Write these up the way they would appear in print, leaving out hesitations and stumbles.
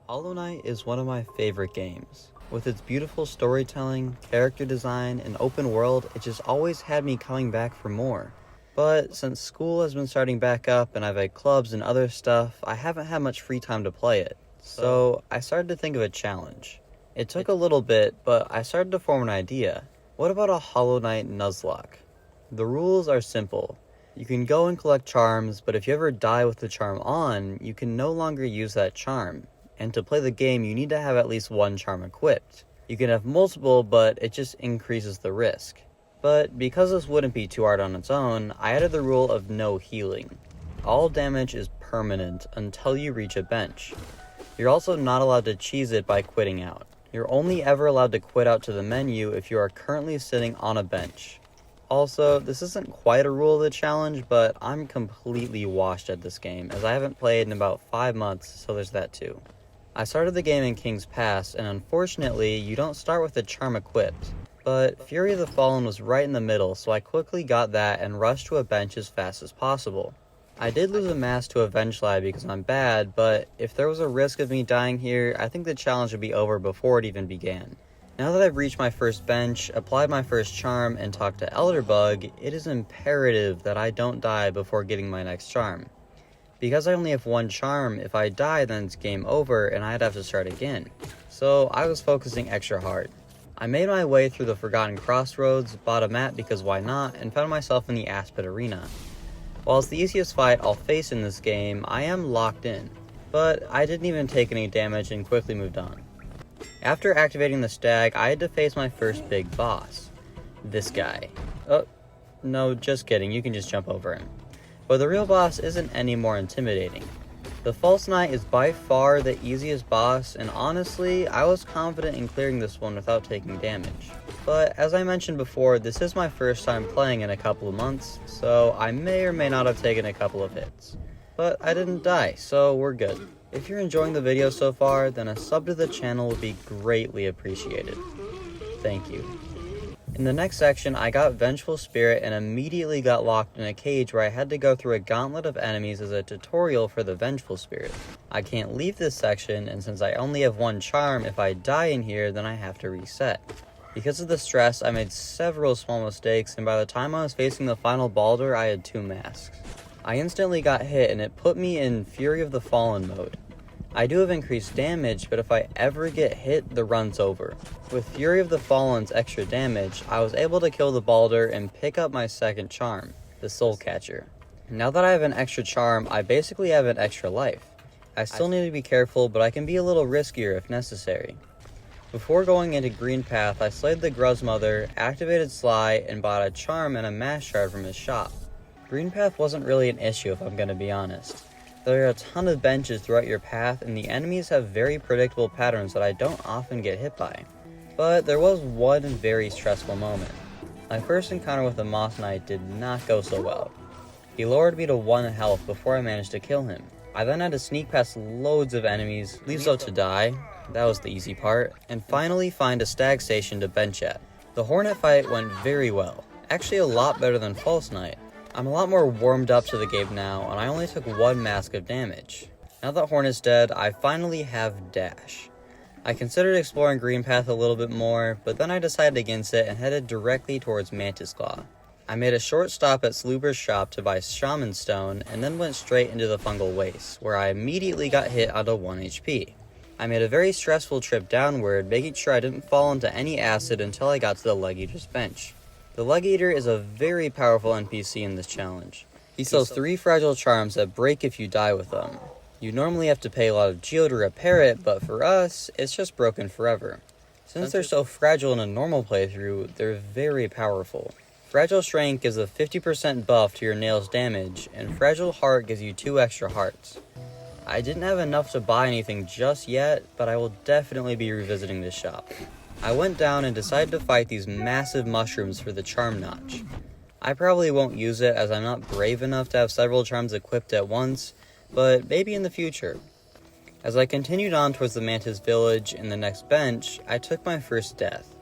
Hollow Knight is one of my favorite games. With its beautiful storytelling, character design, and open world, it just always had me coming back for more. But since school has been starting back up and I've had clubs and other stuff, I haven't had much free time to play it. So I started to think of a challenge. It took a little bit, but I started to form an idea. What about a Hollow Knight Nuzlocke? The rules are simple. You can go and collect charms, but if you ever die with the charm on, you can no longer use that charm. And to play the game, you need to have at least one charm equipped. You can have multiple, but it just increases the risk. But because this wouldn't be too hard on its own, I added the rule of no healing. All damage is permanent until you reach a bench. You're also not allowed to cheese it by quitting out. You're only ever allowed to quit out to the menu if you are currently sitting on a bench. Also, this isn't quite a rule of the challenge, but I'm completely washed at this game, as I haven't played in about 5 months, so there's that too. I started the game in King's Pass, and unfortunately, you don't start with the charm equipped. But Fury of the Fallen was right in the middle, so I quickly got that and rushed to a bench as fast as possible. I did lose a mask to a Vengeful because I'm bad, but if there was a risk of me dying here, I think the challenge would be over before it even began. Now that I've reached my first bench, applied my first charm, and talked to Elderbug, it is imperative that I don't die before getting my next charm. Because I only have one charm, if I die then it's game over and I'd have to start again. So I was focusing extra hard. I made my way through the Forgotten Crossroads, bought a map because why not, and found myself in the Aspid Arena. While it's the easiest fight I'll face in this game, I am locked in. But I didn't even take any damage and quickly moved on. After activating the stag, I had to face my first big boss. This guy. Oh, no, just kidding, you can just jump over him. But the real boss isn't any more intimidating. The False Knight is by far the easiest boss, and honestly, I was confident in clearing this one without taking damage. But as I mentioned before, this is my first time playing in a couple of months, so I may or may not have taken a couple of hits. But I didn't die, so we're good. If you're enjoying the video so far, then a sub to the channel would be greatly appreciated. Thank you. In the next section, I got Vengeful Spirit and immediately got locked in a cage where I had to go through a gauntlet of enemies as a tutorial for the Vengeful Spirit. I can't leave this section, and since I only have one charm, if I die in here, then I have to reset. Because of the stress, I made several small mistakes, and by the time I was facing the final boulder, I had 2 masks. I instantly got hit, and it put me in Fury of the Fallen mode. I do have increased damage, but if I ever get hit, the run's over. With Fury of the Fallen's extra damage, I was able to kill the boulder and pick up my second charm, the Soul Catcher. Now that I have an extra charm, I basically have an extra life. I still need to be careful, but I can be a little riskier if necessary. Before going into Green Path, I slayed the Gruzmother, activated Sly, and bought a charm and a mass shard from his shop. Green Path wasn't really an issue if I'm gonna be honest. There are a ton of benches throughout your path, and the enemies have very predictable patterns that I don't often get hit by. But there was one very stressful moment. My first encounter with the Moss Knight did not go so well. He lowered me to 1 health before I managed to kill him. I then had to sneak past loads of enemies, leave so to die, that was the easy part, and finally find a stag station to bench at. The Hornet fight went very well, actually a lot better than False Knight. I'm a lot more warmed up to the game now, and I only took 1 mask of damage. Now that Hornet's dead, I finally have Dash. I considered exploring Green Path a little bit more, but then I decided against it and headed directly towards Mantis Claw. I made a short stop at Sluber's shop to buy Shaman Stone, and then went straight into the Fungal Waste, where I immediately got hit onto 1 HP. I made a very stressful trip downward, making sure I didn't fall into any acid until I got to the Leg Eater's bench. The Leg Eater is a very powerful NPC in this challenge. He sells 3 fragile charms that break if you die with them. You normally have to pay a lot of geo to repair it, but for us, it's just broken forever. Since they're so fragile in a normal playthrough, they're very powerful. Fragile Strength gives a 50% buff to your nail's damage, and Fragile Heart gives you 2 extra hearts. I didn't have enough to buy anything just yet, but I will definitely be revisiting this shop. I went down and decided to fight these massive mushrooms for the charm notch. I probably won't use it as I'm not brave enough to have several charms equipped at once, but maybe in the future. As I continued on towards the Mantis Village and the next bench, I took my first death.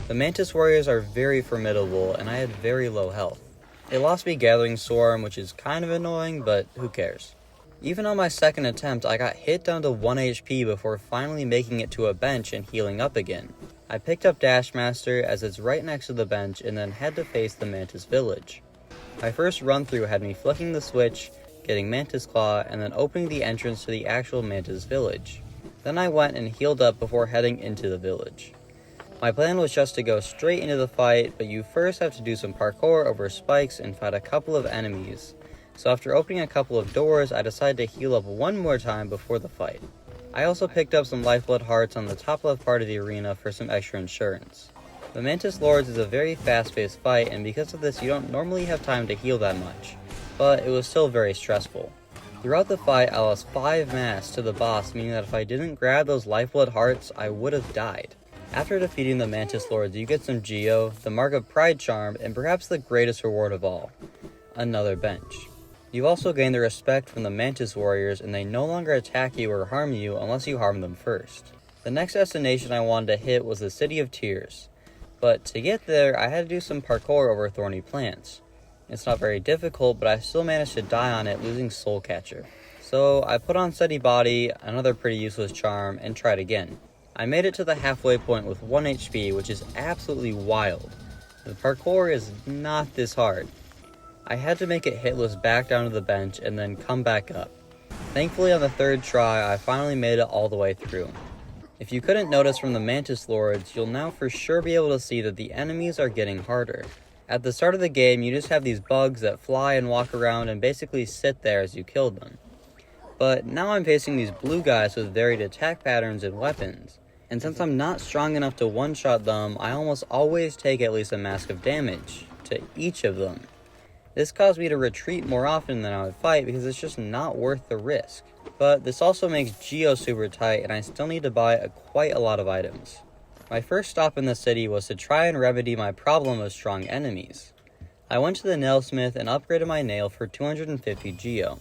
The Mantis warriors are very formidable and I had very low health. It lost me Gathering Swarm, which is kind of annoying, but who cares. Even on my second attempt, I got hit down to 1 HP before finally making it to a bench and healing up again. I picked up Dash Master as it's right next to the bench and then had to face the Mantis Village. My first run through had me flicking the switch, getting Mantis Claw, and then opening the entrance to the actual Mantis Village. Then I went and healed up before heading into the village. My plan was just to go straight into the fight, but you first have to do some parkour over spikes and fight a couple of enemies. So after opening a couple of doors, I decided to heal up one more time before the fight. I also picked up some lifeblood hearts on the top left part of the arena for some extra insurance. The Mantis Lords is a very fast-paced fight, and because of this you don't normally have time to heal that much, but it was still very stressful. Throughout the fight I lost 5 mass to the boss, meaning that if I didn't grab those lifeblood hearts, I would have died. After defeating the Mantis Lords, you get some Geo, the Mark of Pride charm, and perhaps the greatest reward of all, another bench. You also gain the respect from the Mantis Warriors, and they no longer attack you or harm you unless you harm them first. The next destination I wanted to hit was the City of Tears, but to get there I had to do some parkour over thorny plants. It's not very difficult, but I still managed to die on it, losing Soul Catcher. So I put on Steady Body, another pretty useless charm, and tried again. I made it to the halfway point with 1 HP, which is absolutely wild. The parkour is not this hard. I had to make it hitless back down to the bench and then come back up. Thankfully on the third try, I finally made it all the way through. If you couldn't notice from the Mantis Lords, you'll now for sure be able to see that the enemies are getting harder. At the start of the game, you just have these bugs that fly and walk around and basically sit there as you kill them. But now I'm facing these blue guys with varied attack patterns and weapons. And since I'm not strong enough to one-shot them, I almost always take at least a mask of damage to each of them. This caused me to retreat more often than I would fight because it's just not worth the risk. But this also makes Geo super tight and I still need to buy quite a lot of items. My first stop in the city was to try and remedy my problem of strong enemies. I went to the nailsmith and upgraded my nail for 250 Geo.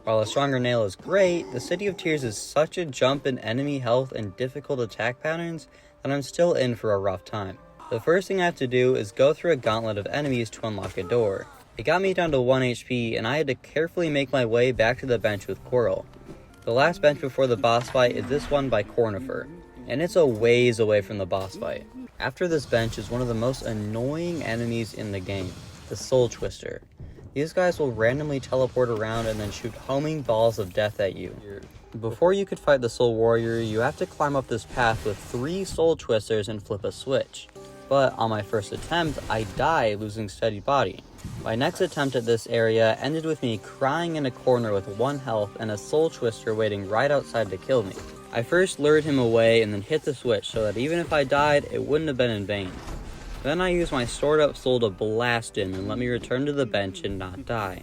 While a stronger nail is great, the City of Tears is such a jump in enemy health and difficult attack patterns that I'm still in for a rough time. The first thing I have to do is go through a gauntlet of enemies to unlock a door. It got me down to 1 HP and I had to carefully make my way back to the bench with Coral. The last bench before the boss fight is this one by Cornifer, and it's a ways away from the boss fight. After this bench is one of the most annoying enemies in the game, the Soul Twister. These guys will randomly teleport around and then shoot homing balls of death at you. Before you could fight the Soul Warrior, you have to climb up this path with 3 Soul Twisters and flip a switch. But on my first attempt, I died losing Steady Body. My next attempt at this area ended with me crying in a corner with 1 health and a Soul Twister waiting right outside to kill me. I first lured him away and then hit the switch so that even if I died, it wouldn't have been in vain. Then I used my stored up soul to blast him and let me return to the bench and not die.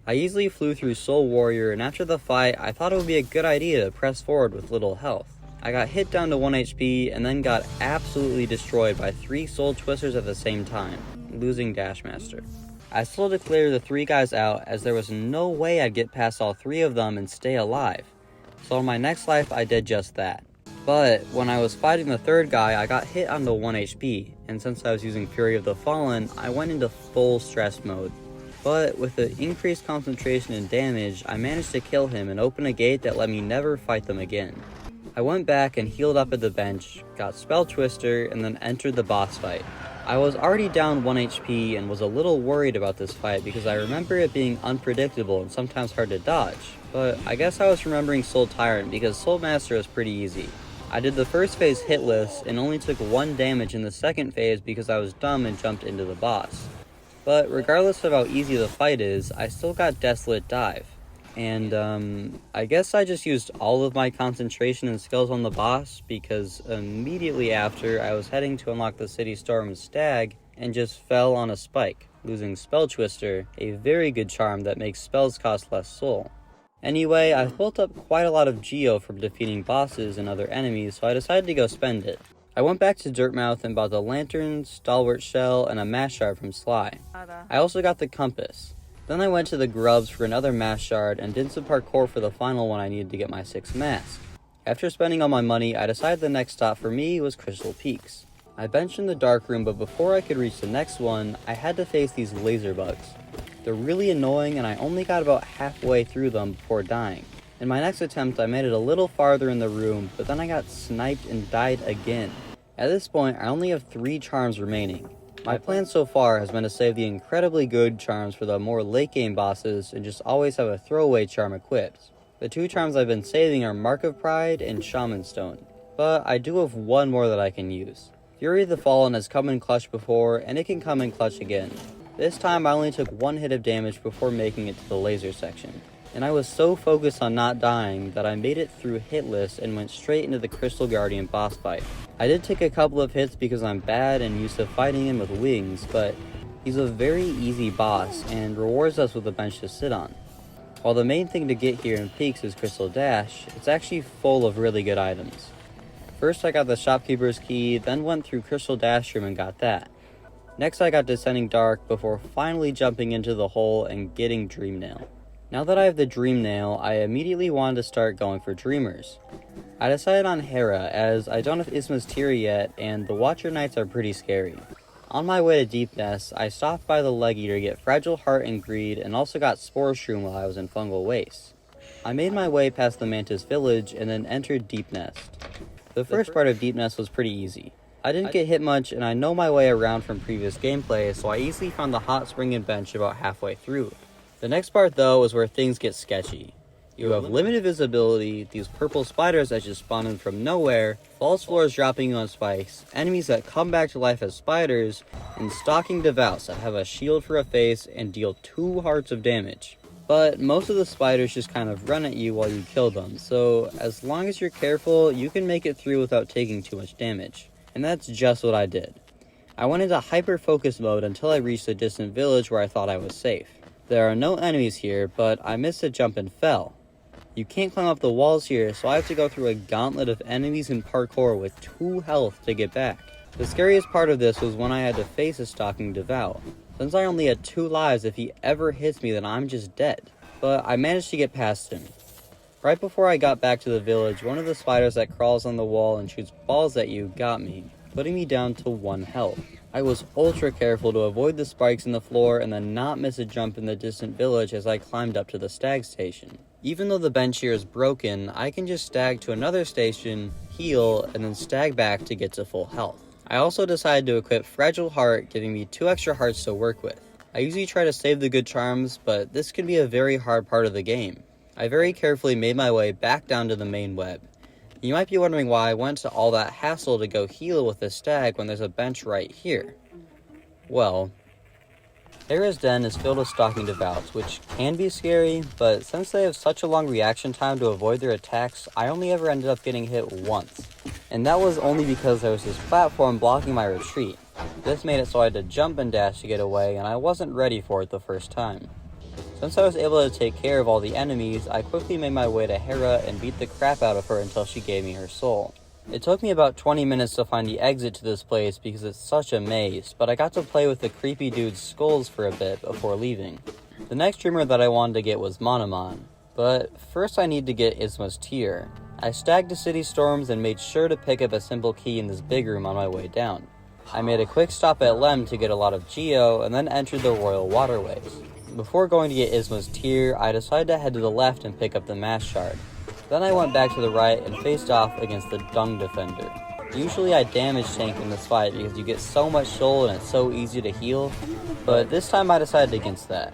I easily flew through Soul Warrior, and after the fight, I thought it would be a good idea to press forward with little health. I got hit down to 1 HP and then got absolutely destroyed by 3 Soul Twisters at the same time, losing Dash Master. I still had to clear the 3 guys out as there was no way I'd get past all 3 of them and stay alive. So in my next life I did just that. But when I was fighting the 3rd guy, I got hit onto 1 HP, and since I was using Fury of the Fallen, I went into full stress mode. But with the increased concentration and damage, I managed to kill him and open a gate that let me never fight them again. I went back and healed up at the bench, got Spell Twister, and then entered the boss fight. I was already down 1 HP and was a little worried about this fight because I remember it being unpredictable and sometimes hard to dodge, but I guess I was remembering Soul Tyrant because Soul Master was pretty easy. I did the first phase hitless and only took 1 damage in the second phase because I was dumb and jumped into the boss. But regardless of how easy the fight is, I still got Desolate Dive. And I guess I just used all of my concentration and skills on the boss because immediately after I was heading to unlock the City Storm's Stag and just fell on a spike, losing Spell Twister, a very good charm that makes spells cost less soul. Anyway, I've built up quite a lot of Geo from defeating bosses and other enemies, so I decided to go spend it. I went back to Dirtmouth and bought the Lantern, Stalwart Shell, and a Mass Shard from Sly. I also got the Compass. Then I went to the Grubs for another Mass Shard and did some parkour for the final one I needed to get my 6th mask. After spending all my money, I decided the next stop for me was Crystal Peaks. I benched in the dark room, but before I could reach the next one, I had to face these laser bugs. They're really annoying and I only got about halfway through them before dying. In my next attempt I made it a little farther in the room, but then I got sniped and died again. At this point I only have 3 charms remaining. My plan so far has been to save the incredibly good charms for the more late game bosses and just always have a throwaway charm equipped. The 2 charms I've been saving are Mark of Pride and Shaman Stone, but I do have one more that I can use. Fury of the Fallen has come in clutch before, and it can come in clutch again. This time I only took 1 hit of damage before making it to the laser section, and I was so focused on not dying that I made it through hitless and went straight into the Crystal Guardian boss fight. I did take a couple of hits because I'm bad and used to fighting him with wings, but he's a very easy boss and rewards us with a bench to sit on. While the main thing to get here in Peaks is Crystal Dash, it's actually full of really good items. First I got the Shopkeeper's Key, then went through Crystal Dash Room and got that. Next I got Descending Dark before finally jumping into the hole and getting Dream Nail. Now that I have the Dream Nail, I immediately wanted to start going for Dreamers. I decided on Hera as I don't have Isma's Tear yet and the Watcher Knights are pretty scary. On my way to Deep Nest, I stopped by the Leg Eater to get Fragile Heart and Greed and also got Spore Shroom while I was in Fungal Waste. I made my way past the Mantis Village and then entered Deep Nest. The first part of Deep Nest was pretty easy. I didn't get hit much and I know my way around from previous gameplay, so I easily found the hot spring and bench about halfway through. The next part though is where things get sketchy. You have limited visibility, these purple spiders that just spawn in from nowhere, false floors dropping you on spikes, enemies that come back to life as spiders, and stalking devouts that have a shield for a face and deal 2 hearts of damage. But most of the spiders just kind of run at you while you kill them, so as long as you're careful, you can make it through without taking too much damage. And that's just what I did. I went into hyper-focus mode until I reached a distant village where I thought I was safe. There are no enemies here, but I missed a jump and fell. You can't climb up the walls here, so I have to go through a gauntlet of enemies and parkour with 2 health to get back. The scariest part of this was when I had to face a stalking devout. Since I only had 2 lives, if he ever hits me then I'm just dead. But I managed to get past him. Right before I got back to the village, one of the spiders that crawls on the wall and shoots balls at you got me, putting me down to 1 health. I was ultra careful to avoid the spikes in the floor and then not miss a jump in the distant village as I climbed up to the stag station. Even though the bench here is broken, I can just stag to another station, heal, and then stag back to get to full health. I also decided to equip Fragile Heart, giving me 2 extra hearts to work with. I usually try to save the good charms, but this can be a very hard part of the game. I very carefully made my way back down to the main web. You might be wondering why I went to all that hassle to go heal with the stag when there's a bench right here. Well, Hera's Den is filled with stalking devouts, which can be scary, but since they have such a long reaction time to avoid their attacks, I only ever ended up getting hit once. And that was only because there was this platform blocking my retreat. This made it so I had to jump and dash to get away, and I wasn't ready for it the first time. Since I was able to take care of all the enemies, I quickly made my way to Hera and beat the crap out of her until she gave me her soul. It took me about 20 minutes to find the exit to this place because it's such a maze, but I got to play with the creepy dude's skulls for a bit before leaving. The next dreamer that I wanted to get was Monomon, but first I need to get Isma's Tear. I stagged to City Storms and made sure to pick up a simple key in this big room on my way down. I made a quick stop at Lem to get a lot of Geo and then entered the Royal Waterways. Before going to get Isma's Tear, I decided to head to the left and pick up the Mass Shard. Then I went back to the right and faced off against the Dung Defender. Usually I damage tank in this fight because you get so much soul and it's so easy to heal, but this time I decided against that.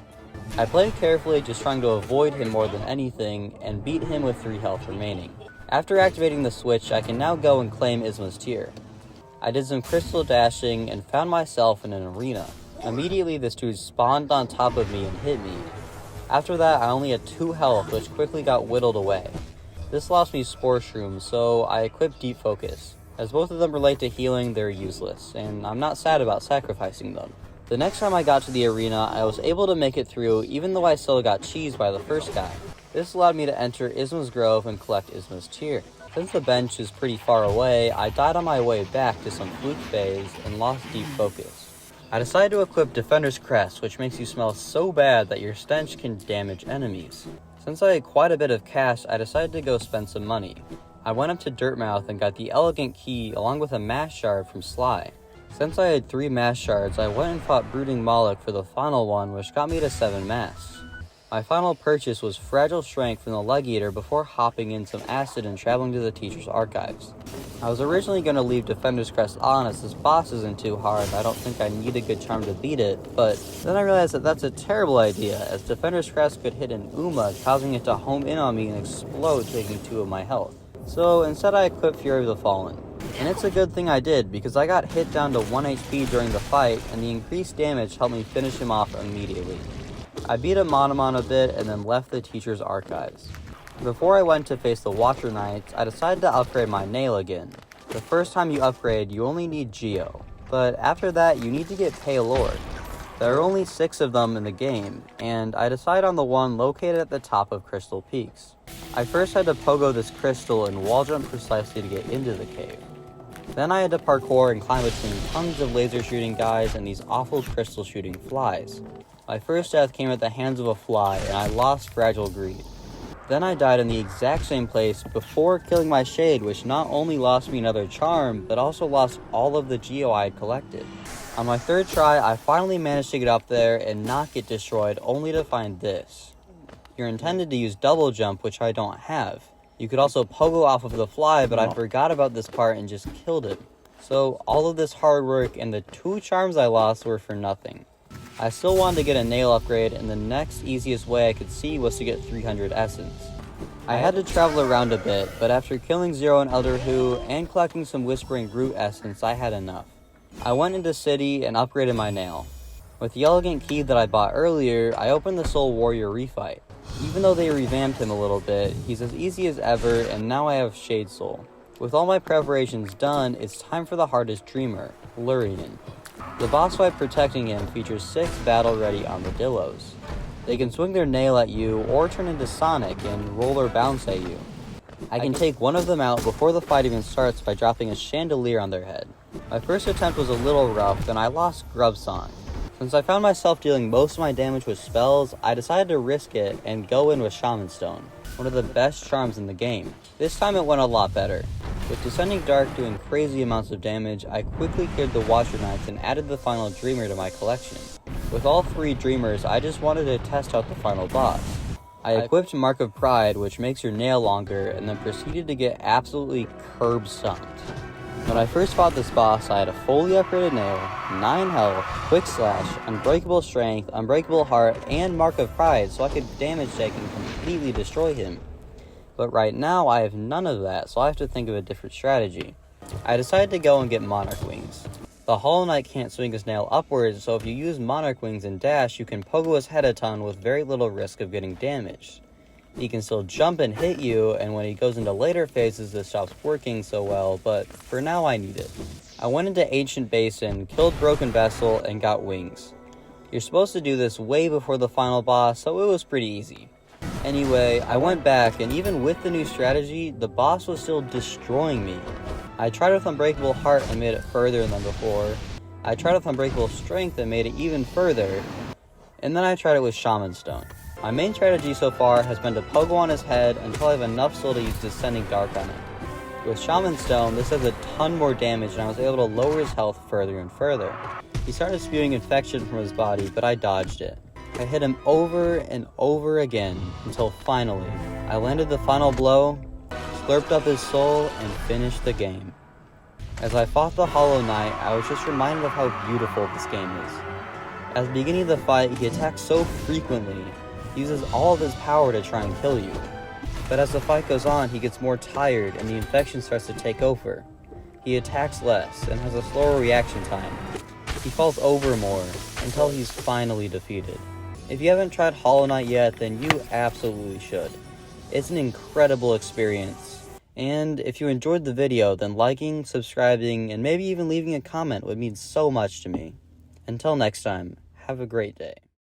I played carefully, just trying to avoid him more than anything, and beat him with 3 health remaining. After activating the switch, I can now go and claim Isma's Tear. I did some crystal dashing and found myself in an arena. Immediately this dude spawned on top of me and hit me. After that I only had 2 health, which quickly got whittled away. This lost me Spore Shroom, so I equipped Deep Focus. As both of them relate to healing, they're useless, and I'm not sad about sacrificing them. The next time I got to the arena, I was able to make it through even though I still got cheesed by the first guy. This allowed me to enter Isma's Grove and collect Isma's Tear. Since the bench is pretty far away, I died on my way back to some fluke phase and lost Deep Focus. I decided to equip Defender's Crest, which makes you smell so bad that your stench can damage enemies. Since I had quite a bit of cash, I decided to go spend some money. I went up to Dirtmouth and got the Elegant Key along with a Mass Shard from Sly. Since I had 3 mass shards, I went and fought Brooding Moloch for the final one, which got me to 7 mass. My final purchase was Fragile Strength from the Leg Eater before hopping in some acid and traveling to the teacher's archives. I was originally going to leave Defender's Crest on as this boss isn't too hard, I don't think I need a good charm to beat it, but then I realized that that's a terrible idea, as Defender's Crest could hit an Uma, causing it to home in on me and explode, taking 2 of my health. So instead I equipped Fury of the Fallen. And it's a good thing I did, because I got hit down to 1 HP during the fight, and the increased damage helped me finish him off immediately. I beat a Monomon a bit and then left the teacher's archives. Before I went to face the Watcher Knights, I decided to upgrade my nail again. The first time you upgrade, you only need Geo, but after that you need to get Paylord. There are only 6 of them in the game, and I decided on the one located at the top of Crystal Peaks. I first had to pogo this crystal and wall jump precisely to get into the cave. Then I had to parkour and climb between tons of laser shooting guys and these awful crystal shooting flies. My first death came at the hands of a fly, and I lost Fragile Greed. Then I died in the exact same place before killing my Shade, which not only lost me another charm, but also lost all of the Geo I had collected. On my 3rd try, I finally managed to get up there and not get destroyed, only to find this. You're intended to use double jump, which I don't have. You could also pogo off of the fly, but I forgot about this part and just killed it. So all of this hard work and the 2 charms I lost were for nothing. I still wanted to get a nail upgrade, and the next easiest way I could see was to get 300 essence. I had to travel around a bit, but after killing Zero and Elder Who and collecting some Whispering Root essence, I had enough. I went into City and upgraded my nail. With the elegant key that I bought earlier, I opened the Soul Warrior refight. Even though they revamped him a little bit, he's as easy as ever, and now I have Shade Soul. With all my preparations done, it's time for the hardest Dreamer, Lurian. The boss fight protecting him features 6 battle-ready armadillos. They can swing their nail at you or turn into Sonic and roll or bounce at you. I can take one of them out before the fight even starts by dropping a chandelier on their head. My first attempt was a little rough, and I lost Grub Song. Since I found myself dealing most of my damage with spells, I decided to risk it and go in with Shaman Stone, one of the best charms in the game. This time it went a lot better. With Descending Dark doing crazy amounts of damage, I quickly cleared the Watcher Knights and added the final Dreamer to my collection. With all 3 Dreamers, I just wanted to test out the final boss. I equipped Mark of Pride, which makes your nail longer, and then proceeded to get absolutely curb stomped. When I first fought this boss, I had a fully upgraded nail, 9 health, quick slash, unbreakable strength, unbreakable heart, and Mark of Pride, so I could damage take and completely destroy him. But right now, I have none of that, so I have to think of a different strategy. I decided to go and get Monarch Wings. The Hollow Knight can't swing his nail upwards, so if you use Monarch Wings and dash, you can pogo his head a ton with very little risk of getting damaged. He can still jump and hit you, and when he goes into later phases, this stops working so well, but for now I need it. I went into Ancient Basin, killed Broken Vessel, and got Wings. You're supposed to do this way before the final boss, so it was pretty easy. Anyway, I went back, and even with the new strategy, the boss was still destroying me. I tried with Unbreakable Heart and made it further than before. I tried with Unbreakable Strength and made it even further. And then I tried it with Shaman Stone. My main strategy so far has been to pogo on his head until I have enough soul to use Descending Dark on him. With Shaman Stone, this does a ton more damage, and I was able to lower his health further and further. He started spewing infection from his body, but I dodged it. I hit him over and over again, until finally, I landed the final blow, slurped up his soul, and finished the game. As I fought the Hollow Knight, I was just reminded of how beautiful this game is. At the beginning of the fight, he attacks so frequently, he uses all of his power to try and kill you. But as the fight goes on, he gets more tired and the infection starts to take over. He attacks less and has a slower reaction time. He falls over more until he's finally defeated. If you haven't tried Hollow Knight yet, then you absolutely should. It's an incredible experience. And if you enjoyed the video, then liking, subscribing, and maybe even leaving a comment would mean so much to me. Until next time, have a great day.